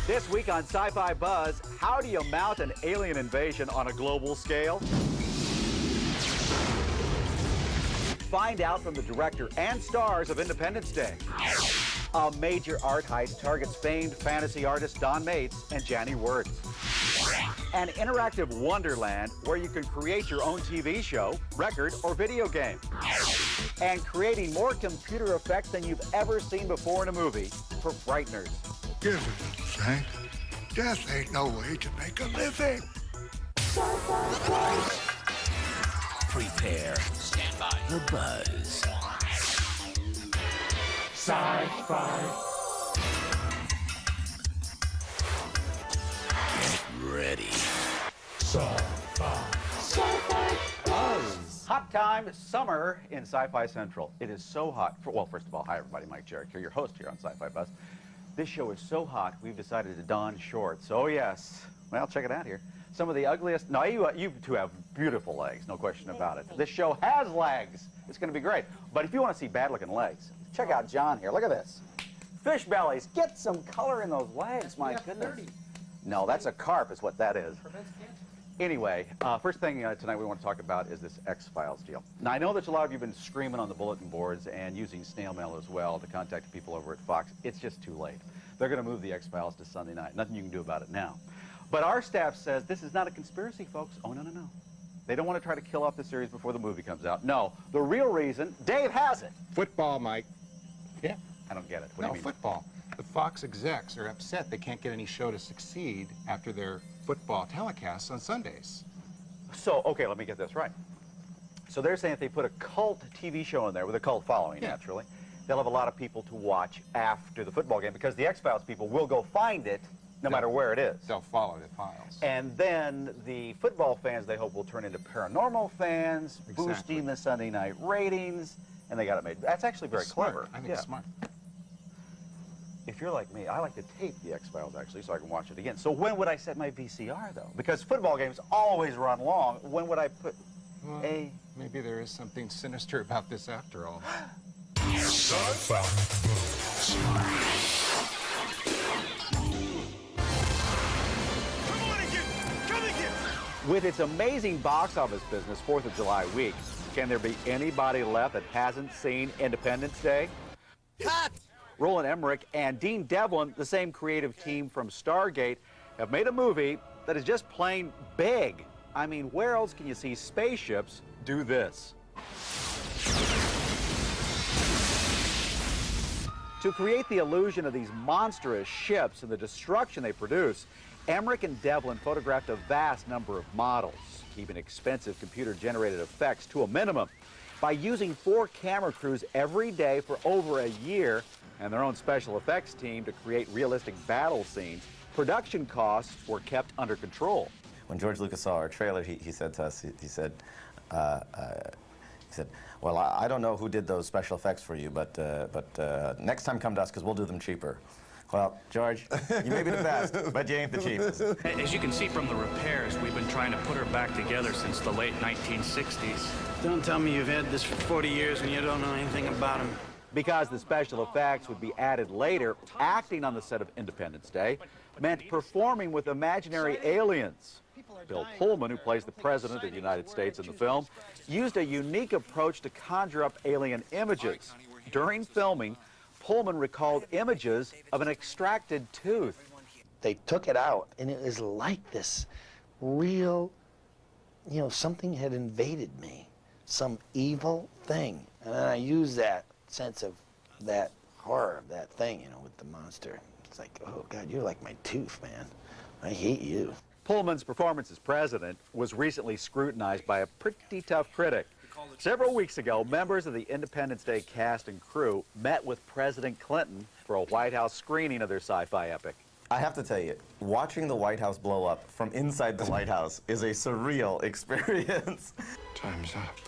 This week on Sci-Fi Buzz, how do you mount an alien invasion on a global scale? Find out from the director and stars of Independence Day. A major art heist targets famed fantasy artists Don Mates and Janny Wirtz. An interactive wonderland where you can create your own TV show, record, or video game. And creating more computer effects than you've ever seen before in a movie for frighteners. Give it, Saint. Death ain't no way to make a living. Prepare. Stand by. The buzz. Sci-Fi. Get ready. Sci-Fi. Sci-Fi Buzz. Hot time, summer in Sci-Fi Central. It is so hot. Well, first of all, hi everybody, Mike Jarrett here, your host here on Sci-Fi Buzz. This show is so hot, we've decided to don shorts. Oh yes. Well, check it out here. Some of the ugliest. No, you two have beautiful legs, no question about it. This show has legs. It's going to be great. But if you want to see bad-looking legs, check out John here. Look at this. Fish bellies. Get some color in those legs. My goodness. No, that's a carp, is what that is. Anyway, first thing tonight we want to talk about is this X-Files deal. Now, I know that a lot of you have been screaming on the bulletin boards and using snail mail as well to contact people over at Fox. It's just too late. They're going to move the X-Files to Sunday night. Nothing you can do about it now. But our staff says this is not a conspiracy, folks. Oh, no, no, no. They don't want to try to kill off the series before the movie comes out. No, the real reason, Dave has it. Football, Mike. Yeah. I don't get it. What do you mean? Football. The Fox execs are upset they can't get any show to succeed after their football telecasts on Sundays. So, okay, let me get this right. So they're saying if they put a cult TV show in there with a cult following, naturally, they'll have a lot of people to watch after the football game because the X-Files people will go find it no matter where it is. They'll follow the files. And then the football fans, they hope, will turn into paranormal fans, boosting the Sunday night ratings, and they got it made. That's actually very clever. I think it's smart. If you're like me, I like to tape the X-Files, actually, so I can watch it again. So when would I set my VCR, though? Because football games always run long. When would I put a... Maybe there is something sinister about this after all. Sci-Fi Buzz. With its amazing box office business 4th of July week, can there be anybody left that hasn't seen Independence Day? Cut! Roland Emmerich and Dean Devlin, the same creative team from Stargate, have made a movie that is just plain big. I mean, where else can you see spaceships do this? To create the illusion of these monstrous ships and the destruction they produce, Emmerich and Devlin photographed a vast number of models, keeping expensive computer-generated effects to a minimum. By using 4 camera crews every day for over a year and their own special effects team to create realistic battle scenes, production costs were kept under control. When George Lucas saw our trailer, he said to us, he said, well, I don't know who did those special effects for you, but next time come to us because we'll do them cheaper. Well, George, you may be the best, but you ain't the cheapest. As you can see from the repairs, we've been trying to put her back together since the late 1960s. Don't tell me you've had this for 40 years and you don't know anything about him. Because the special effects would be added later, acting on the set of Independence Day meant performing with imaginary aliens. Bill Pullman, who plays the President of the United States in the film, used a unique approach to conjure up alien images. During filming, Pullman recalled images of an extracted tooth. They took it out, and it was like this real, something had invaded me, some evil thing. And then I used that sense of that horror of that thing, with the monster. It's like, oh, God, you're like my tooth, man. I hate you. Pullman's performance as president was recently scrutinized by a pretty tough critic. Several weeks ago, members of the Independence Day cast and crew met with President Clinton for a White House screening of their sci-fi epic. I have to tell you, watching the White House blow up from inside the White House is a surreal experience. Time's up.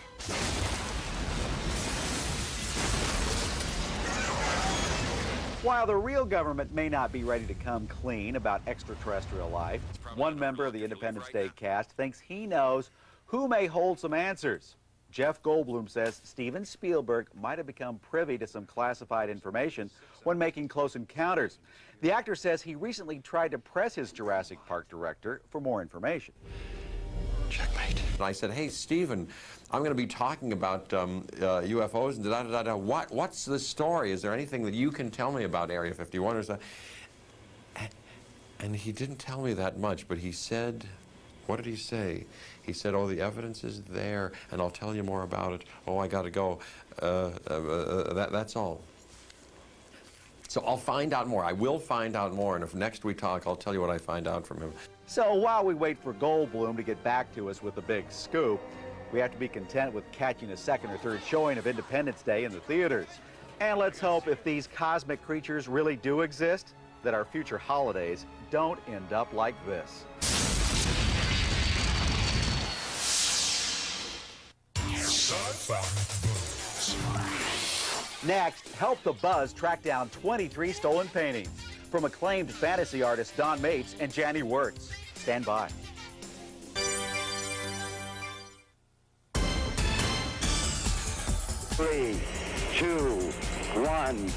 While the real government may not be ready to come clean about extraterrestrial life, one member of the Independence Day cast thinks he knows who may hold some answers. Jeff Goldblum says Steven Spielberg might have become privy to some classified information when making Close Encounters. The actor says he recently tried to press his Jurassic Park director for more information. Checkmate. And I said, hey, Steven, I'm going to be talking about UFOs and da-da-da-da. What's the story? Is there anything that you can tell me about Area 51 or something? And he didn't tell me that much, but he said, what did he say? He said, oh, the evidence is there, and I'll tell you more about it. Oh, I got to go. That's all. So I'll find out more. I will find out more, and if next we talk, I'll tell you what I find out from him. So while we wait for Goldblum to get back to us with the big scoop, we have to be content with catching a second or third showing of Independence Day in the theaters. And let's hope if these cosmic creatures really do exist, that our future holidays don't end up like this. Sci-Fi Buzz. Next, help the Buzz track down 23 stolen paintings from acclaimed fantasy artists Don Mates and Janny Wirtz. Stand by. Three, 2, 1,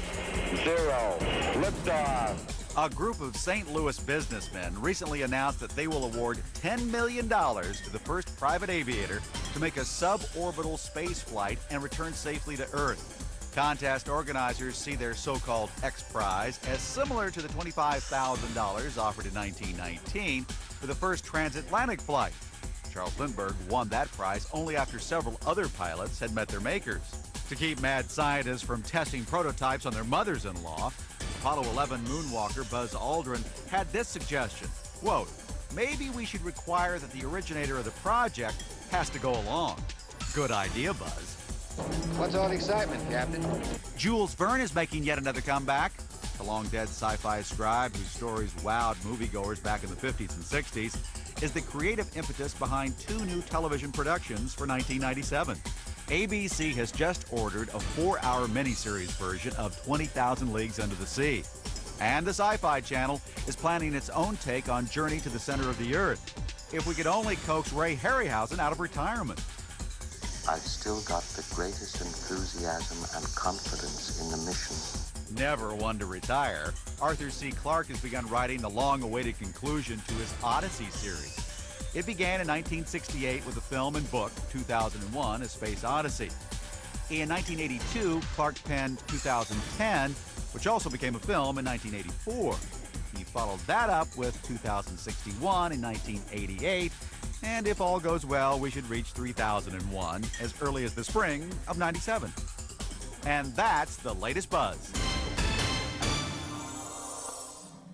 0. Liftoff. A group of St. Louis businessmen recently announced that they will award $10 million to the first private aviator to make a suborbital space flight and return safely to Earth. Contest organizers see their so-called X Prize as similar to the $25,000 offered in 1919 for the first transatlantic flight. Charles Lindbergh won that prize only after several other pilots had met their makers. To keep mad scientists from testing prototypes on their mothers-in-law, Apollo 11 moonwalker Buzz Aldrin had this suggestion, quote, maybe we should require that the originator of the project has to go along. Good idea, Buzz. What's all the excitement, Captain? Jules Verne is making yet another comeback. The long-dead sci-fi scribe whose stories wowed moviegoers back in the 50s and 60s is the creative impetus behind two new television productions for 1997. ABC has just ordered a 4-hour miniseries version of 20,000 Leagues Under the Sea. And the Sci-Fi Channel is planning its own take on Journey to the Center of the Earth. If we could only coax Ray Harryhausen out of retirement. I've still got the greatest enthusiasm and confidence in the mission. Never one to retire, Arthur C. Clarke has begun writing the long-awaited conclusion to his Odyssey series. It began in 1968 with the film and book 2001: A Space Odyssey. In 1982, Clarke penned 2010, which also became a film in 1984. He followed that up with 2061 in 1988, and if all goes well, we should reach 3001 as early as the spring of '97. And that's the latest Buzz.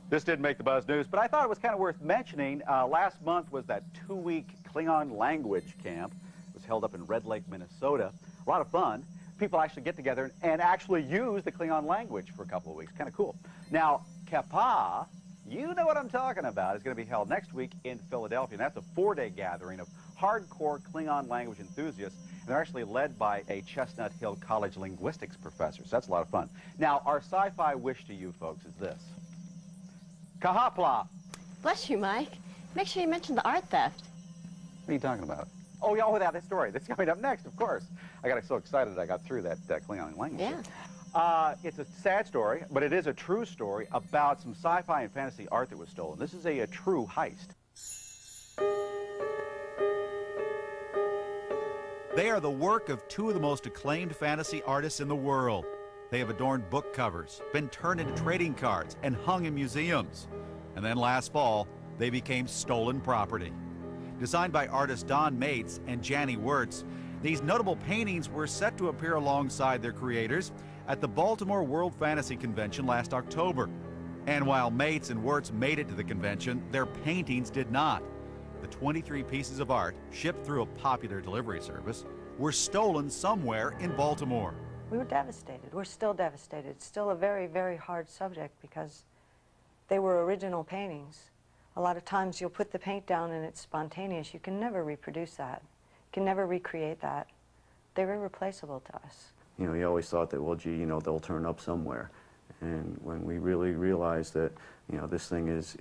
This didn't make the Buzz News, but I thought it was kind of worth mentioning. Last month was that 2-week Klingon language camp. It was held up in Red Lake, Minnesota. A lot of fun. People actually get together and actually use the Klingon language for a couple of weeks. Kind of cool. Now, Kapa, you know what I'm talking about, is going to be held next week in Philadelphia. And that's a 4-day gathering of hardcore Klingon language enthusiasts. And they're actually led by a Chestnut Hill College linguistics professor. So that's a lot of fun. Now, our sci-fi wish to you folks is this. Kahapla. Bless you, Mike. Make sure you mention the art theft. What are you talking about? Oh, yeah, that story. That's coming up next, of course. I got so excited I got through that Klingon language. Yeah. It's a sad story, but it is a true story about some sci-fi and fantasy art that was stolen. This is a true heist. They are the work of two of the most acclaimed fantasy artists in the world. They have adorned book covers, been turned into trading cards, and hung in museums. And then last fall, they became stolen property. Designed by artists Don Mates and Janny Wirtz, these notable paintings were set to appear alongside their creators at the Baltimore World Fantasy Convention last October. And while Mates and Wirtz made it to the convention, their paintings did not. The 23 pieces of art, shipped through a popular delivery service, were stolen somewhere in Baltimore. We were devastated. We're still devastated. It's still a very, very hard subject because they were original paintings. A lot of times you'll put the paint down and it's spontaneous. You can never reproduce that. You can never recreate that. They're irreplaceable to us. You know, you always thought that, well, gee, you know, they'll turn up somewhere. And when we really realized that, you know, this thing is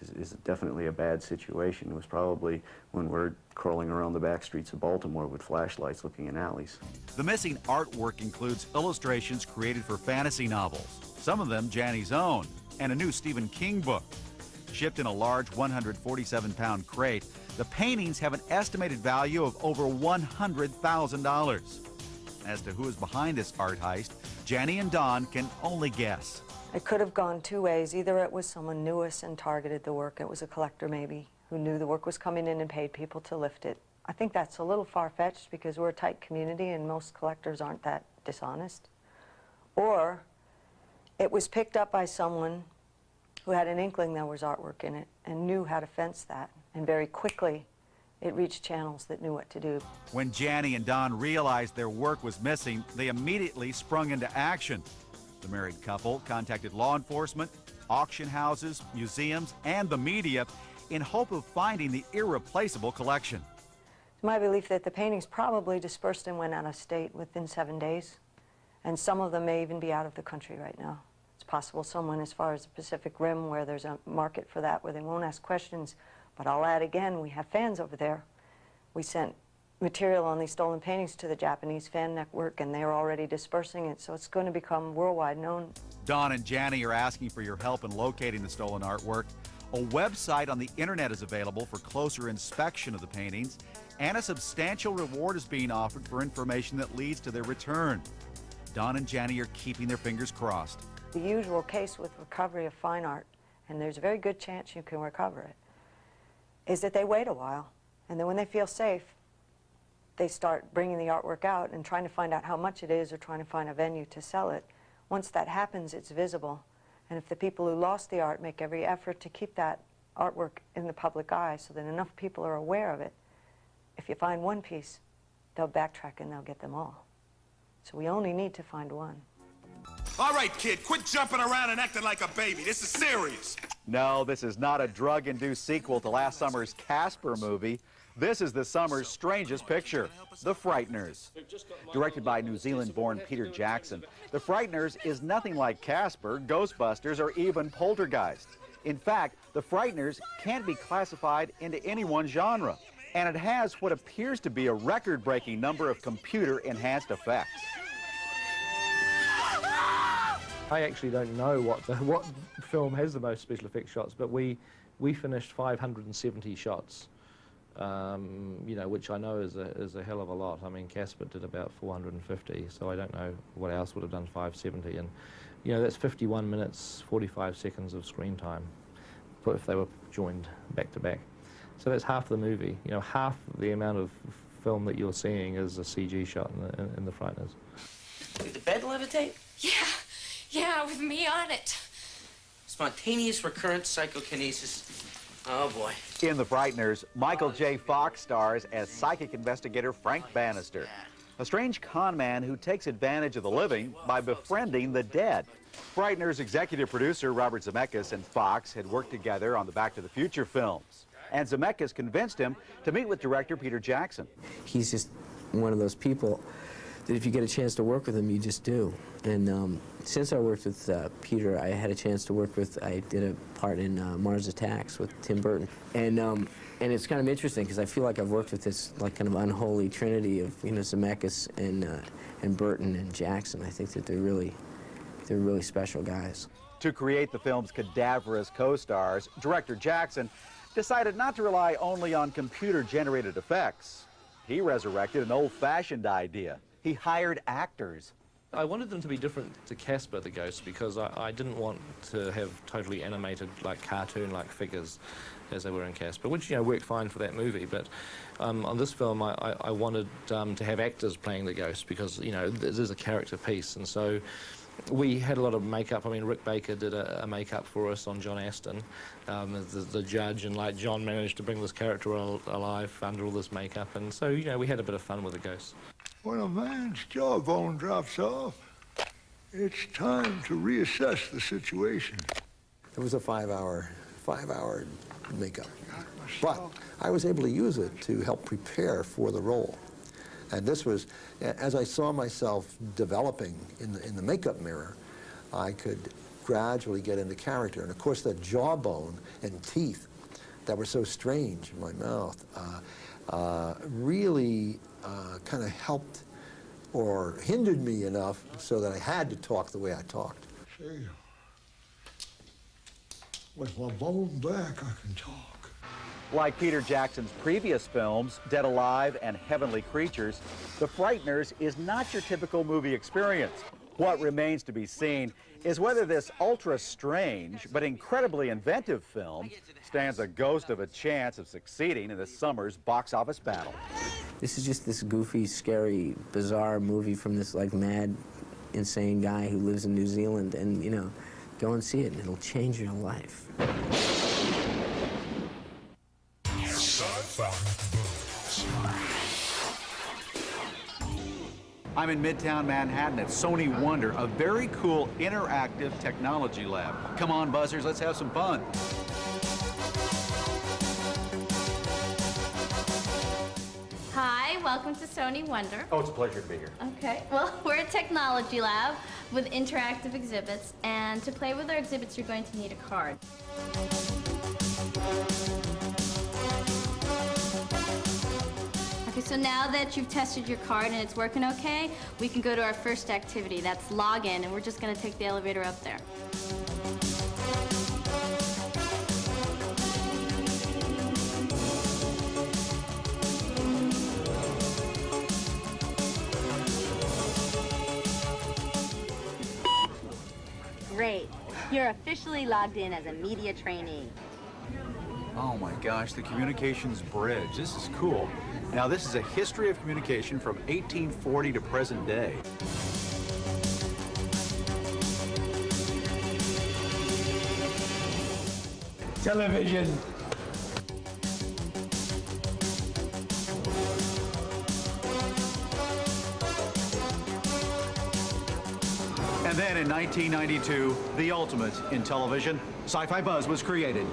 is definitely a bad situation. It was probably when we're crawling around the back streets of Baltimore with flashlights looking in alleys. The missing artwork includes illustrations created for fantasy novels, some of them Janney's own, and a new Stephen King book. Shipped in a large 147-pound crate, the paintings have an estimated value of over $100,000. As to who is behind this art heist, Janney and Don can only guess. It could have gone two ways. Either it was someone knew us and targeted the work. It was a collector maybe who knew the work was coming in and paid people to lift it. I think that's a little far-fetched because we're a tight community and most collectors aren't that dishonest. Or it was picked up by someone who had an inkling there was artwork in it and knew how to fence that. And very quickly, it reached channels that knew what to do. When Janney and Don realized their work was missing, they immediately sprung into action. The married couple contacted law enforcement, auction houses, museums, and the media in hope of finding the irreplaceable collection. It's my belief that the paintings probably dispersed and went out of state within 7 days, and some of them may even be out of the country right now. It's possible someone as far as the Pacific Rim where there's a market for that, where they won't ask questions. But I'll add again, we have fans over there. We sent material on these stolen paintings to the Japanese fan network, and they're already dispersing it, so it's going to become worldwide known. Don and Janney are asking for your help in locating the stolen artwork. A website on the internet is available for closer inspection of the paintings, and a substantial reward is being offered for information that leads to their return. Don and Janney are keeping their fingers crossed. The usual case with recovery of fine art, and there's a very good chance you can recover it, is that they wait a while, and then when they feel safe, they start bringing the artwork out and trying to find out how much it is or trying to find a venue to sell it. Once that happens, it's visible. And if the people who lost the art make every effort to keep that artwork in the public eye so that enough people are aware of it, if you find one piece, they'll backtrack and they'll get them all. So we only need to find one. All right, kid, quit jumping around and acting like a baby. This is serious. No, this is not a drug-induced sequel to last summer's Casper movie. This is the summer's strangest picture, The Frighteners. Directed by New Zealand-born Peter Jackson, The Frighteners is nothing like Casper, Ghostbusters, or even Poltergeist. In fact, The Frighteners can't be classified into any one genre, and it has what appears to be a record-breaking number of computer-enhanced effects. I actually don't know what film has the most special effects shots, but we finished 570 shots. You know, which I know is a hell of a lot. I mean, Casper did about 450, so I don't know what else would have done 570. And, you know, that's 51 minutes, 45 seconds of screen time, if they were joined back to back. So that's half the movie. You know, half the amount of film that you're seeing is a CG shot in The Frighteners. Did the bed levitate? Yeah, with me on it. Spontaneous recurrent psychokinesis. Oh, boy. In The Frighteners, Michael J. Fox stars as psychic investigator Frank Bannister, a strange con man who takes advantage of the living by befriending the dead. Frighteners executive producer Robert Zemeckis and Fox had worked together on the Back to the Future films, and Zemeckis convinced him to meet with director Peter Jackson. He's just one of those people that if you get a chance to work with him, you just do. And since I worked with Peter, I had a chance to work with, I did a part in Mars Attacks with Tim Burton. And it's kind of interesting because I feel like I've worked with this like kind of unholy trinity of, you know, Zemeckis and Burton and Jackson. I think that they're really special guys. To create the film's cadaverous co-stars, director Jackson decided not to rely only on computer-generated effects. He resurrected an old-fashioned idea. He hired actors. I wanted them to be different to Casper the Ghost because I didn't want to have totally animated, like cartoon-like figures as they were in Casper, which, you know, worked fine for that movie. But on this film, I wanted to have actors playing the ghost because, you know, this is a character piece. And so we had a lot of makeup. I mean, Rick Baker did a makeup for us on John Aston, the judge, and like John managed to bring this character alive under all this makeup. And so, you know, we had a bit of fun with the ghost. When a man's jawbone drops off, it's time to reassess the situation. It was a five-hour makeup. But I was able to use it to help prepare for the role. And this was, as I saw myself developing in the makeup mirror, I could gradually get into character. And of course, that jawbone and teeth that were so strange in my mouth really kind of helped or hindered me enough so that I had to talk the way I talked. See, with my bone back, I can talk. Like Peter Jackson's previous films, Dead Alive and Heavenly Creatures, The Frighteners is not your typical movie experience. What remains to be seen is whether this ultra-strange but incredibly inventive film stands a ghost of a chance of succeeding in this summer's box office battle. This is just this goofy, scary, bizarre movie from this like mad, insane guy who lives in New Zealand, and you know, go and see it and it'll change your life. I'm in Midtown Manhattan at Sony Wonder, a very cool interactive technology lab. Come on, buzzers, let's have some fun. Hi, welcome to Sony Wonder. Oh, it's a pleasure to be here. Okay, well, we're a technology lab with interactive exhibits, and to play with our exhibits, you're going to need a card. Okay, so now that you've tested your card and it's working okay, we can go to our first activity. That's login, and we're just going to take the elevator up there. Great. You're officially logged in as a media trainee. Oh my gosh, the communications bridge. This is cool. Now, this is a history of communication from 1840 to present day. Television. And then in 1992, the ultimate in television, Sci-Fi Buzz was created.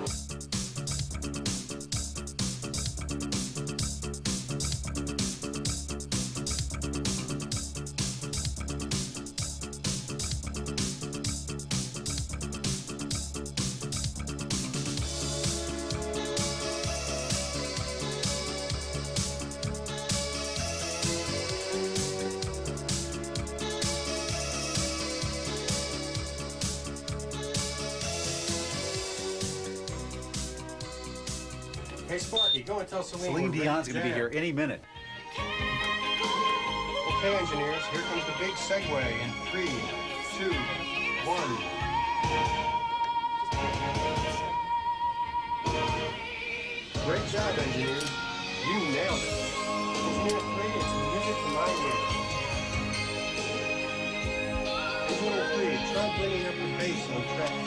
Hey, Sparky, go and tell Celine. Celine Dion's going to be here any minute. Okay, engineers, here comes the big segue in 3, 2, 1. Great job, engineers. You nailed it. Engineer 3, it's music to my ears. Engineer 3, try bringing up the bass on track 12.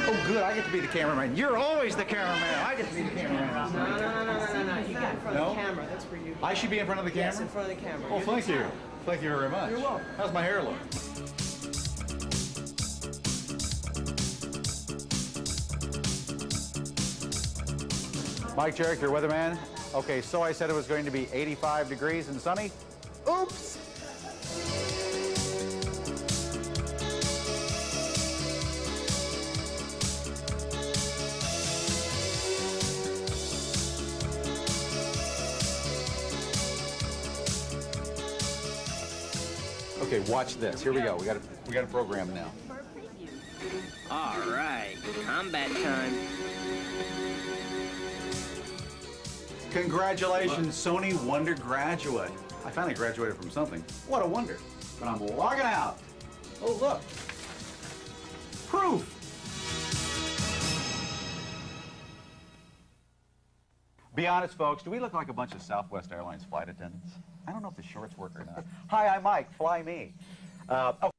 Oh, good, I get to be the cameraman. You're always the cameraman. I get to be the cameraman. No. You get in front of the camera. That's where you... I should be in front of the camera? Yes, in front of the camera. Oh, thank you. Thank you very much. You're welcome. How's my hair look? Mike Jarek, your weatherman. Okay, so I said it was going to be 85 degrees and sunny. Oops! Okay, watch this. Here we go. We got a program now. All right, combat time. Congratulations, Sony Wonder graduate. I finally graduated from something. What a wonder. But I'm logging out. Oh, look. Proof. Be honest, folks, do we look like a bunch of Southwest Airlines flight attendants? I don't know if the shorts work or not. Hi, I'm Mike. Fly me. Okay.